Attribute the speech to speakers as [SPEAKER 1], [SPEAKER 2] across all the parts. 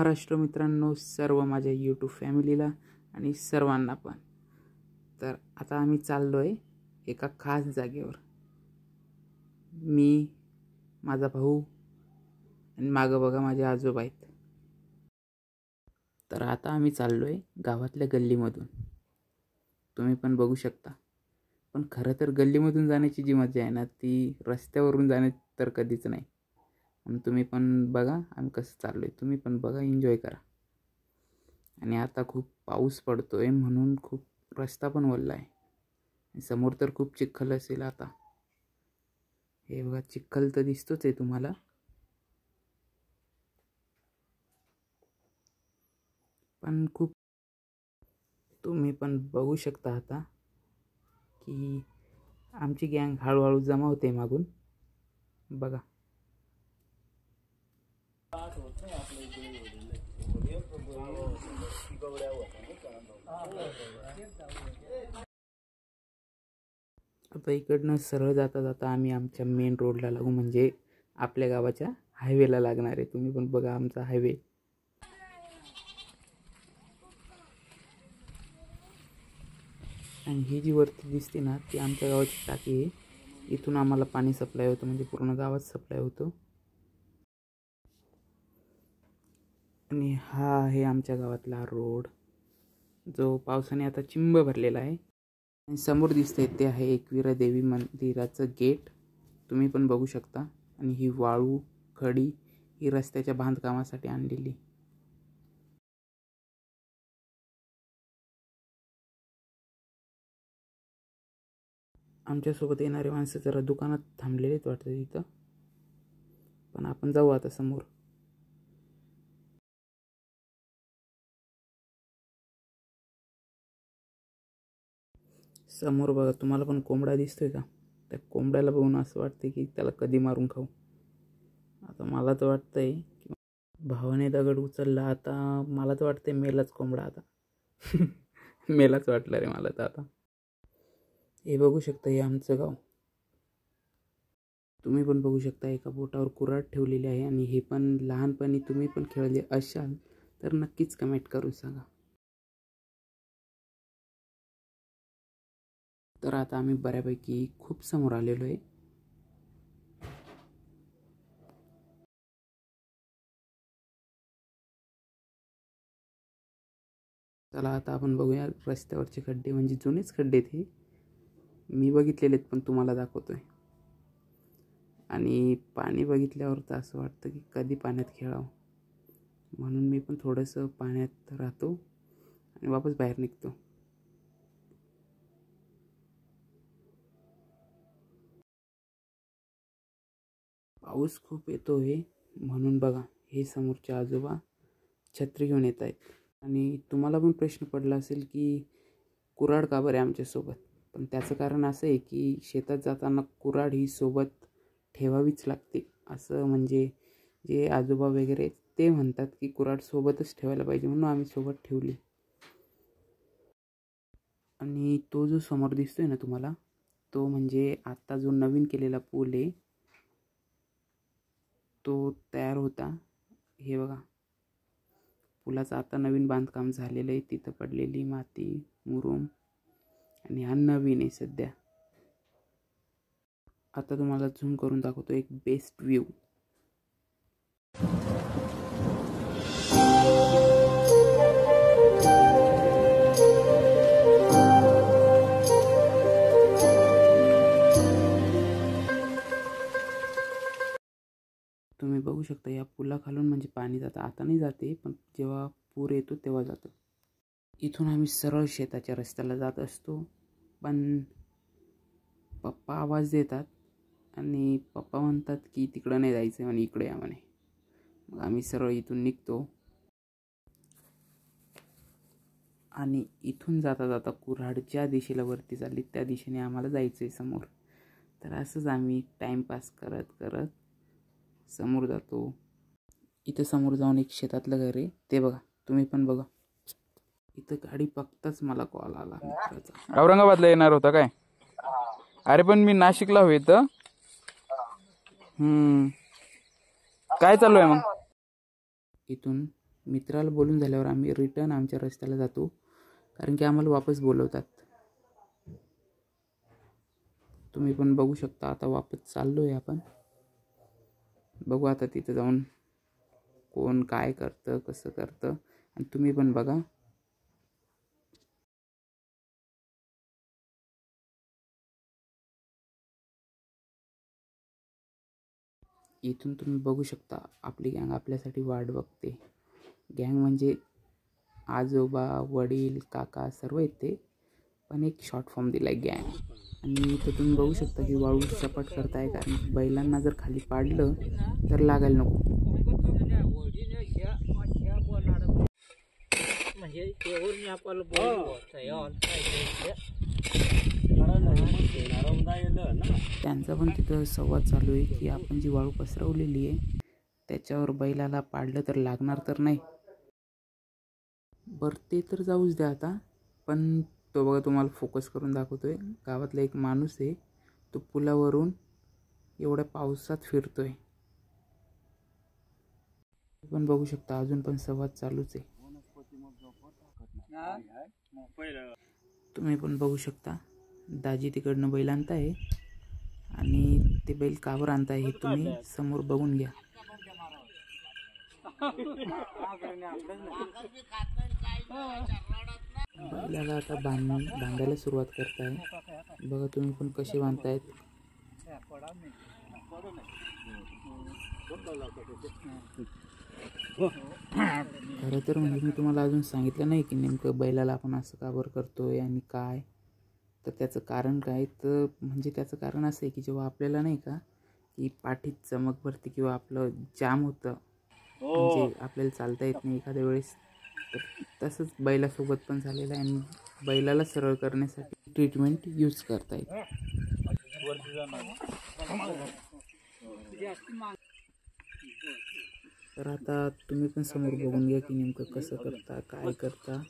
[SPEAKER 1] महाराष्ट्र मित्रांनो, सर्व माझ्या यूट्यूब फॅमिलीला आणि सर्वांना पण. तर आता आम्ही चाललोय एका खास जागेवर. मी, माझा भाऊ आणि मागं बघा माझे आजोबा आहेत. तर आता आम्ही चाललोय गावातल्या गल्लीमधून. तुम्ही पण बघू शकता. पण खरं तर गल्लीमधून जाण्याची जी मजा आहे ना, ती रस्त्यावरून जाण्यात तर कधीच नाही. म्हणून तुम्ही पण बघा आम्ही कसं चाललोय. तुम्ही पण बघा, एन्जॉय करा. आणि आता खूप पाऊस पडतोय म्हणून खूप रस्ता पण ओला आहे. समोर तर खूप चिखल असेल आता. हे बघा, चिखल तर दिसतोच आहे तुम्हाला. पण खूप तुम्ही पण बघू शकता आता की आमची गँग हळूहळू जमा होते मागून. बघा, आता इकडनं सरळ जाता जाता आम्ही आमच्या मेन रोडला लागू, म्हणजे आपल्या गावाच्या हायवेला लागणार आहे. तुम्ही पण बघा आमचा हायवे. आणि ही जी वरती दिसते ना, ती आमच्या गावाची टाकी आहे. इथून आम्हाला पाणी सप्लाय होतं, म्हणजे पूर्ण गावात सप्लाय होतो. आणि हा आहे आमच्या गावातला रोड, जो पावसाने आता चिंब भरलेला आहे. आणि समोर दिसतंय ते आहे एकविरा देवी मंदिराचं गेट. तुम्ही पण बघू शकता. आणि ही वाळू खडी ही रस्त्याच्या बांधकामासाठी आणलेली. आमच्यासोबत येणारे माणसं जरा दुकानात थांबलेलेच वाटतं तिथं. पण आपण जाऊ आता समोर. समोर बघा, तुम्हाला पण कोंबडा दिसतोय का? त्या कोंबड्याला बघून असं वाटतं की त्याला कधी मारून खाऊ. आता मला तर वाटतंय की भावाने दगड उचलला, आता मला तर वाटतंय मेलाच कोंबडा आता. मेलाच वाटलं रे मला तर आता. हे बघू शकता, हे आमचं गाव. तुम्ही पण बघू शकता, एका बोटावर कुऱ्हाड ठेवलेली आहे. आणि हे पण लहानपणी तुम्ही पण खेळले असाल तर नक्कीच कमेंट करून सांगा. तर आता आम्ही बऱ्यापैकी खूप समोर आलेलो आहे. चला आता आपण बघूया रस्त्यावरचे खड्डे, म्हणजे जुनेच खड्डे आहेत हे. मी बघितलेले आहेत पण तुम्हाला दाखवतोय. आणि पाणी बघितल्यावर तर असं वाटतं की कधी पाण्यात खेळावं. म्हणून मी पण थोडंसं पाण्यात राहतो आणि वापस बाहेर निघतो. पाऊस खूप येतोय म्हणून बघा, हे समोरचे आजोबा छत्री घेऊन येत आहेत. आणि तुम्हाला पण प्रश्न पडला असेल की कुऱ्हाड का बरे आमच्यासोबत. पण त्याचं कारण असं आहे की शेतात जाताना कुऱ्हाड ही सोबत ठेवावीच लागते. असं म्हणजे जे आजोबा वगैरे ते म्हणतात की कुऱ्हाड सोबतच ठेवायला पाहिजे, म्हणून आम्ही सोबत ठेवली. आणि तो जो समोर दिसतोय ना तुम्हाला, तो म्हणजे आता जो नवीन केलेला पूल आहे तो तयार होता. हे बघा, पुलाचं आता नवीन बांधकाम झालेलं आहे. तिथं पडलेली माती, मुरुम, आणि हा नवीन आहे सध्या. आता तुम्हाला झूम करून दाखवतो एक बेस्ट व्ह्यू. तुम्ही बघू शकता, या पुलाखालून म्हणजे पाणी जातं. आता नाही जाते, पण जेव्हा पूर येतो तेव्हा जातं. इथून आम्ही सरळ शेताच्या रस्त्याला जात असतो. पण पप्पा आवाज देतात आणि पप्पा म्हणतात की तिकडं नाही जायचं म्हणे, इकडे या म्हणे. मग आम्ही सरळ इथून निघतो. आणि इथून जाता जाता कुऱ्हाड ज्या दिशेला वरती चालली त्या दिशेने आम्हाला जायचं आहे समोर. तर असंच आम्ही टाईमपास करत करत समोर जातो. इथं समोर जाऊन एक शेतातलं घर आहे, ते बघा. तुम्ही पण बघा. इथं गाडी बघताच मला कॉल आला मित्राचा.
[SPEAKER 2] औरंगाबादला येणार होता काय? अरे पण मी नाशिकला होय इथं. काय चालू आहे मग?
[SPEAKER 1] इथून मित्राला बोलून झाल्यावर आम्ही रिटर्न आमच्या रस्त्याला जातो, कारण की आम्हाला वापस बोलवतात. तुम्ही पण बघू शकता. आता वापस चाललो आहे आपण. बघू आता तिथं जाऊन कोण काय करतं, कसं करतं, आणि तुम्ही पण बघा. इथून तुम्ही बघू शकता आपली गँग आपल्यासाठी वाट बघते. गँग म्हणजे आजोबा, वडील, काका सर्व येते, पण एक शॉर्ट फॉर्म दिला आहे गँग. आणि इथं तुम्ही बघू शकता की वाळू सपाट करताय, कारण बैलांना जर खाली पाडलं तर लागायला नको. त्यांचा पण तिथं संवाद चालू आहे की आपण जी वाळू पसरवलेली आहे त्याच्यावर बैलाला पाडलं तर लागणार तर नाही. बरं ते तर जाऊच द्या आता. पण तो बघा तुम्हाला फोकस करून दाखवतोय. गावातला एक माणूस आहे, तो पुलावरून एवढ्या पावसात फिरतोय. पण बघू शकता अजून पण संवाद चालूच आहे. तुम्ही पण बघू शकता दाजी तिकडनं बैल आणताय, आणि ते बैल कावर आणताय हे तुम्ही समोर बघून घ्या. बैलाला आता बांधायला सुरुवात करताय. बघा तुम्ही पण कसे बांधतायत. खरं तर म्हणजे मी तुम्हाला अजून सांगितलं नाही की नेमकं बैलाला आपण असं का बरं करतोय आणि काय. तर त्याचं कारण काय, तर म्हणजे त्याचं कारण असं आहे की जेव्हा आपल्याला नाही का की पाठीत चमक भरते किंवा आपलं जाम होतं, म्हणजे आपल्याला चालता येत नाही एखाद्या वेळेस, तर तसंच बैलासोबत पण झालेलं आहे. आणि बैलाला सरळ करण्यासाठी ट्रीटमेंट यूज करता येते. तर आता तुम्ही पण समोर बघून घ्या की नेमकं कसं करता, काय करता.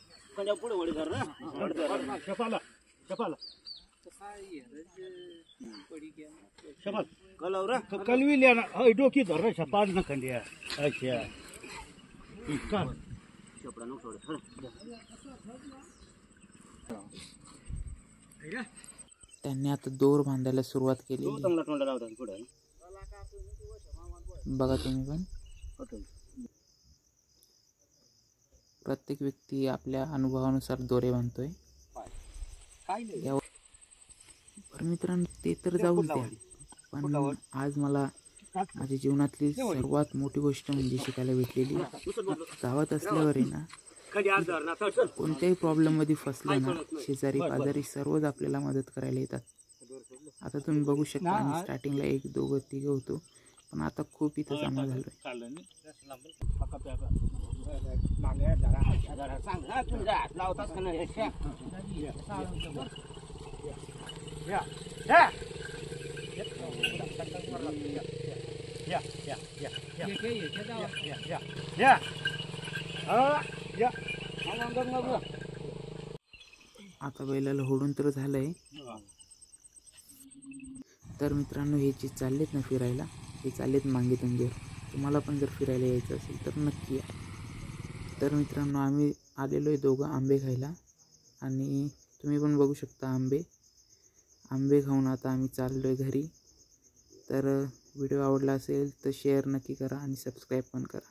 [SPEAKER 3] कलवी लिया ना डोकी धर शपाल न खंडिया. अच्छा
[SPEAKER 1] त्यांनी आता दोर बांधायला सुरुवात केली. बघा तुम्ही पण. प्रत्येक व्यक्ती आपल्या अनुभवानुसार दोरे बांधतोय. मित्रांनो ते तर जाऊच द्या, पण आज मला माझ्या जीवनातली सर्वात मोठी गोष्ट म्हणजे शिकायला भेटलेली. गावात असल्यावर आहे ना, कोणत्याही प्रॉब्लेम मध्ये फसलं ना, शेजारी पाजारी सर्वच आपल्याला मदत करायला येतात. आता तुम्ही बघू शकता आम्ही स्टार्टिंगला 1, 2, 3 होतो, पण आता खूप इथं जमा झालोय. आता बैलाला होडून तर झालंय. तर मित्रांनो हे जे चाललेत ना फिरायला, हे चाललेत मांगी तुंगेवर. तुम्हाला पण जर फिरायला यायचं असेल तर नक्की या. तर मित्रांनो आम्ही आलेलो आहे दोघं आंबे खायला, आणि तुम्ही पण बघू शकता आंबे खाऊन आता आम्ही चाललो आहे घरी. तर व्हिडिओ आवडला असेल तर शेअर नक्की करा आणि सबस्क्राईब पण करा.